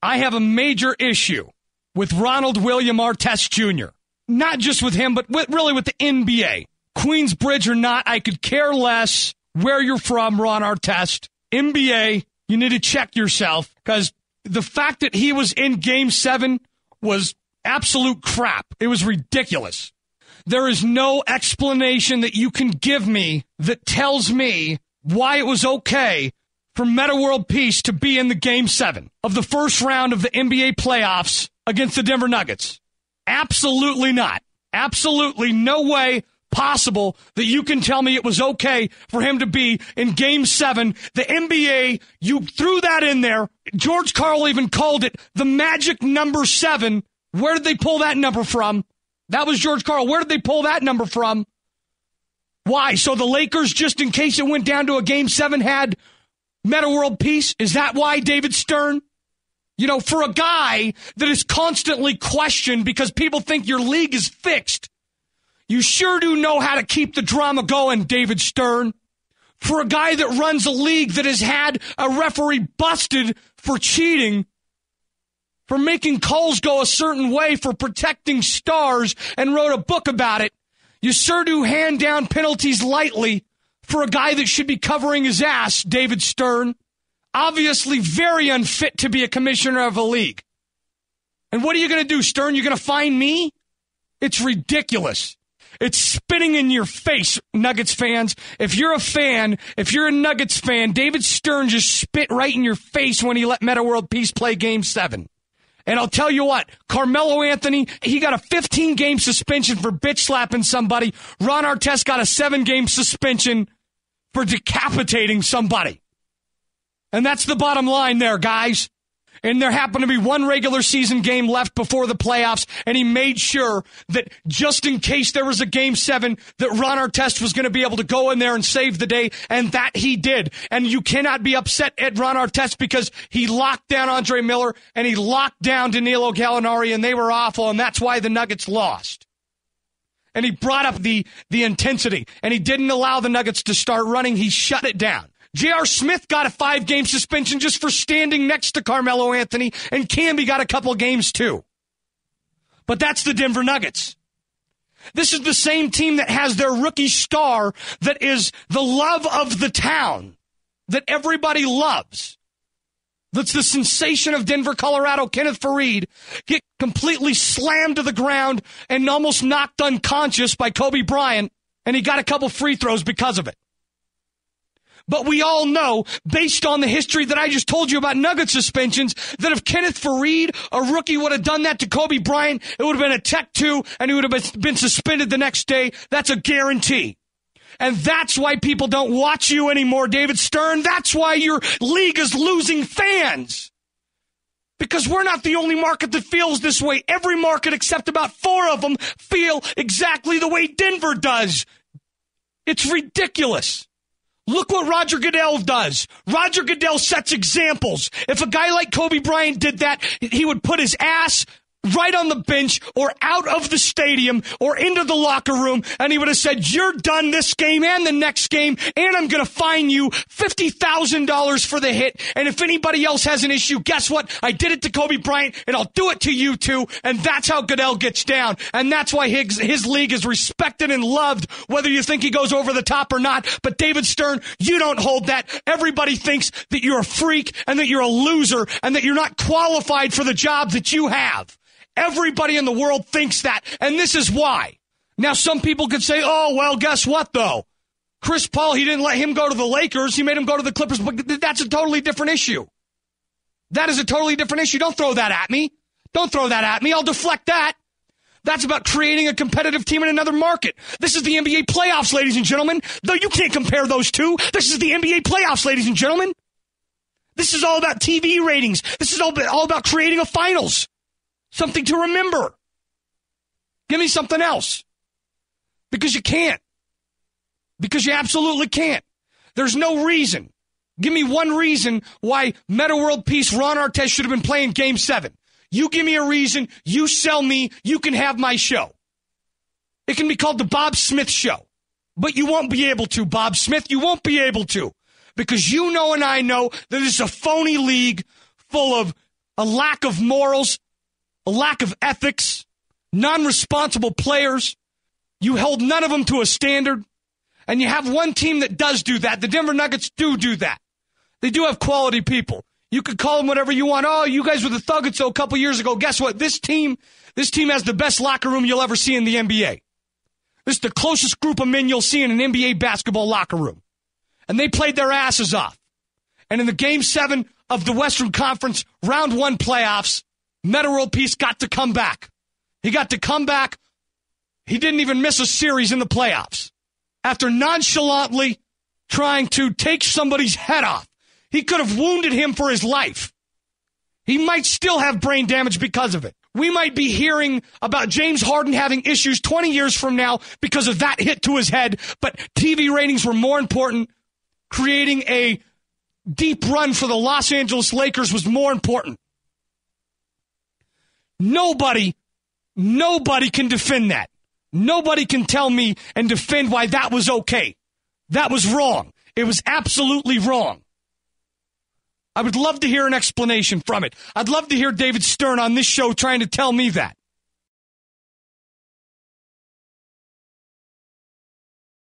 I have a major issue with Ronald William Artest Jr. Not just with him, but really with the NBA. Queensbridge or not, I could care less where you're from, Ron Artest. NBA, you need to check yourself, because the fact that he was in Game 7 was absolute crap. It was ridiculous. There is no explanation that you can give me that tells me why it was okay for Metta World Peace to be in the Game 7 of the first round of the NBA playoffs against the Denver Nuggets. Absolutely not. Absolutely no way possible that you can tell me it was okay for him to be in Game 7. The NBA, you threw that in there. George Karl even called it the magic number 7. Where did they pull that number from? That was George Karl. Where did they pull that number from? Why? So the Lakers, just in case it went down to a Game 7, had Metta World Peace? Is that why, David Stern? You know, for a guy that is constantly questioned because people think your league is fixed, you sure do know how to keep the drama going, David Stern. For a guy that runs a league that has had a referee busted for cheating, for making calls go a certain way, for protecting stars, and wrote a book about it, you sure do hand down penalties lightly for a guy that should be covering his ass, David Stern. Obviously very unfit to be a commissioner of a league. And what are you going to do, Stern? You're going to fine me? It's ridiculous. It's spitting in your face, Nuggets fans. If you're a fan, if you're a Nuggets fan, David Stern just spit right in your face when he let Metta World Peace play Game 7. And I'll tell you what, Carmelo Anthony, he got a 15-game suspension for bitch slapping somebody. Ron Artest got a 7-game suspension for decapitating somebody. And that's the bottom line there, guys. And there happened to be one regular season game left before the playoffs, and he made sure that just in case there was a Game 7, that Ron Artest was going to be able to go in there and save the day, and that he did. And you cannot be upset at Ron Artest because he locked down Andre Miller and he locked down Danilo Gallinari, and they were awful, and that's why the Nuggets lost. And he brought up the intensity, and he didn't allow the Nuggets to start running. He shut it down. J.R. Smith got a 5-game suspension just for standing next to Carmelo Anthony, and Camby got a couple games too. But that's the Denver Nuggets. This is the same team that has their rookie star that is the love of the town, that everybody loves. That's the sensation of Denver, Colorado, Kenneth Faried, get completely slammed to the ground and almost knocked unconscious by Kobe Bryant, and he got a couple free throws because of it. But we all know, based on the history that I just told you about Nugget suspensions, that if Kenneth Faried, a rookie, would have done that to Kobe Bryant, it would have been a Tech 2, and he would have been suspended the next day. That's a guarantee. And that's why people don't watch you anymore, David Stern. That's why your league is losing fans. Because we're not the only market that feels this way. Every market except about 4 of them feel exactly the way Denver does. It's ridiculous. Look what Roger Goodell does. Roger Goodell sets examples. If a guy like Kobe Bryant did that, he would put his ass right on the bench or out of the stadium or into the locker room, and he would have said, you're done this game and the next game, and I'm going to fine you $50,000 for the hit, and if anybody else has an issue, guess what? I did it to Kobe Bryant, and I'll do it to you too, and that's how Goodell gets down, and that's why his league is respected and loved, whether you think he goes over the top or not. But David Stern, you don't hold that. Everybody thinks that you're a freak and that you're a loser and that you're not qualified for the job that you have. Everybody in the world thinks that, and this is why. Now, some people could say, oh, well, guess what, though? Chris Paul, he didn't let him go to the Lakers. He made him go to the Clippers. But that's a totally different issue. That is a totally different issue. Don't throw that at me. Don't throw that at me. I'll deflect that. That's about creating a competitive team in another market. This is the NBA playoffs, ladies and gentlemen. Though you can't compare those two. This is the NBA playoffs, ladies and gentlemen. This is all about TV ratings. This is all about creating a finals. Something to remember. Give me something else. Because you can't. Because you absolutely can't. There's no reason. Give me one reason why Metta World Peace, Ron Artest should have been playing Game 7. You give me a reason. You sell me. You can have my show. It can be called the Bob Smith Show. But you won't be able to, Bob Smith. You won't be able to. Because you know and I know that it's a phony league full of a lack of morals, a lack of ethics, non-responsible players. You held none of them to a standard. And you have one team that does do that. The Denver Nuggets do that. They do have quality people. You could call them whatever you want. Oh, you guys were the Thuggets a couple years ago. Guess what? This team has the best locker room you'll ever see in the NBA. This is the closest group of men you'll see in an NBA basketball locker room. And they played their asses off. And in the Game 7 of the Western Conference Round 1 playoffs, Metta World Peace got to come back. He got to come back. He didn't even miss a series in the playoffs. After nonchalantly trying to take somebody's head off. He could have wounded him for his life. He might still have brain damage because of it. We might be hearing about James Harden having issues 20 years from now because of that hit to his head, but TV ratings were more important. Creating a deep run for the Los Angeles Lakers was more important. Nobody can defend that. Nobody can tell me and defend why that was okay. That was wrong. It was absolutely wrong. I would love to hear an explanation from it. I'd love to hear David Stern on this show trying to tell me that.